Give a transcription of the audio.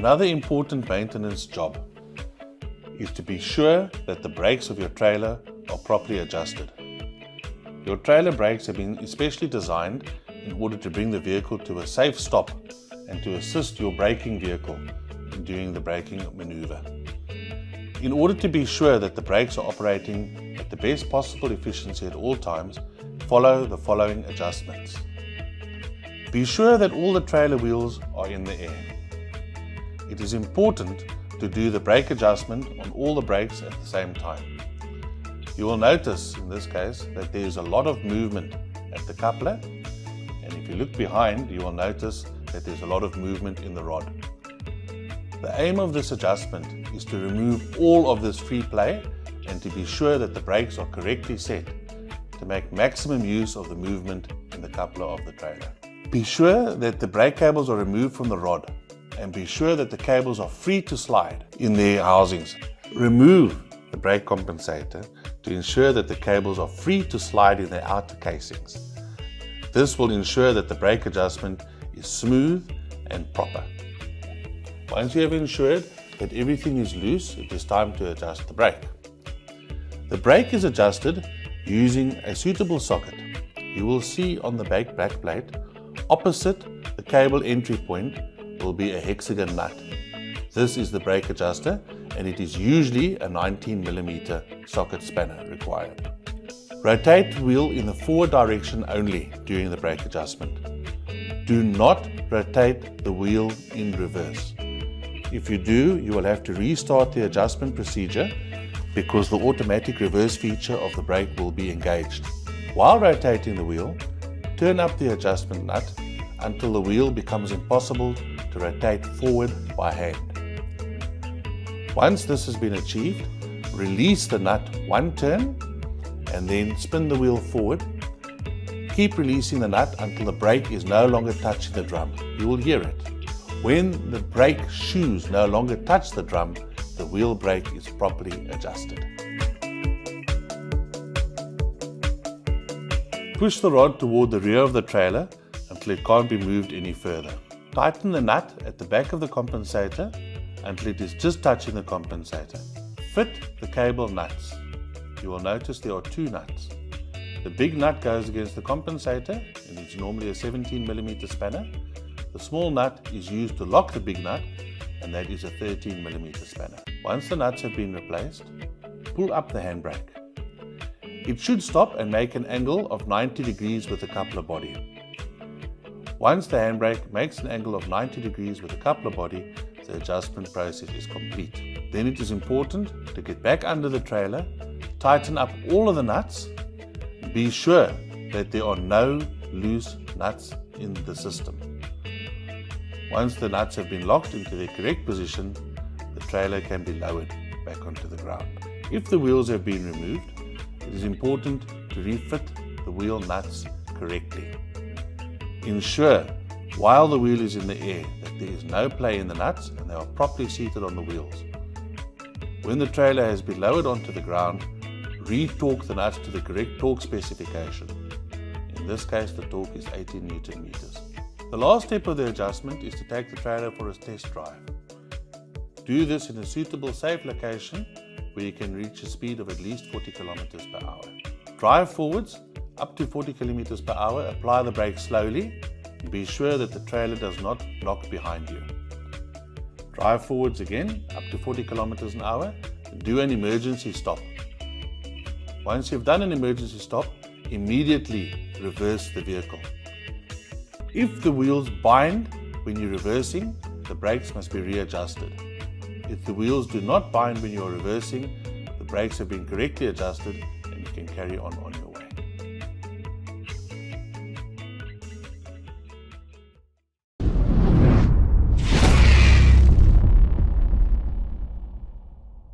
Another important maintenance job is to be sure that the brakes of your trailer are properly adjusted. Your trailer brakes have been especially designed in order to bring the vehicle to a safe stop and to assist your braking vehicle in doing the braking maneuver. In order to be sure that the brakes are operating at the best possible efficiency at all times, follow the following adjustments. Be sure that all the trailer wheels are in the air. It is important to do the brake adjustment on all the brakes at the same time. You will notice in this case that there is a lot of movement at the coupler, and if you look behind you will notice that there's a lot of movement in the rod. The aim of this adjustment is to remove all of this free play and to be sure that the brakes are correctly set to make maximum use of the movement in the coupler of the trailer. Be sure that the brake cables are removed from the rod and be sure that the cables are free to slide in their housings. Remove the brake compensator to ensure that the cables are free to slide in their outer casings. This will ensure that the brake adjustment is smooth and proper. Once you have ensured that everything is loose, it is time to adjust the brake. The brake is adjusted using a suitable socket. You will see on the brake plate, opposite the cable entry point will be a hexagon nut. This is the brake adjuster and it is usually a 19mm socket spanner required. Rotate the wheel in the forward direction only during the brake adjustment. Do not rotate the wheel in reverse. If you do, you will have to restart the adjustment procedure because the automatic reverse feature of the brake will be engaged. While rotating the wheel, turn up the adjustment nut until the wheel becomes impossible to rotate forward by hand. Once this has been achieved, release the nut one turn and then spin the wheel forward. Keep releasing the nut until the brake is no longer touching the drum. You will hear it. When the brake shoes no longer touch the drum, the wheel brake is properly adjusted. Push the rod toward the rear of the trailer until it can't be moved any further. Tighten the nut at the back of the compensator until it is just touching the compensator. Fit the cable nuts. You will notice there are two nuts. The big nut goes against the compensator and it's normally a 17mm spanner. The small nut is used to lock the big nut and that is a 13mm spanner. Once the nuts have been replaced, pull up the handbrake. It should stop and make an angle of 90 degrees with the coupler body. Once the handbrake makes an angle of 90 degrees with the coupler body, the adjustment process is complete. Then it is important to get back under the trailer, tighten up all of the nuts, be sure that there are no loose nuts in the system. Once the nuts have been locked into their correct position, the trailer can be lowered back onto the ground. If the wheels have been removed, it is important to refit the wheel nuts correctly. Ensure while the wheel is in the air that there is no play in the nuts and they are properly seated on the wheels. When the trailer has been lowered onto the ground, re-torque the nuts to the correct torque specification. In this case, the torque is 18 Nm. The last step of the adjustment is to take the trailer for a test drive. Do this in a suitable, safe location where you can reach a speed of at least 40 km/h. Drive forwards up to 40 km/h, apply the brake slowly, and be sure that the trailer does not lock behind you. Drive forwards again up to 40 km/h and do an emergency stop. Once you've done an emergency stop, immediately reverse the vehicle. If the wheels bind when you're reversing, the brakes must be readjusted. If the wheels do not bind when you are reversing, the brakes have been correctly adjusted and you can carry on your way.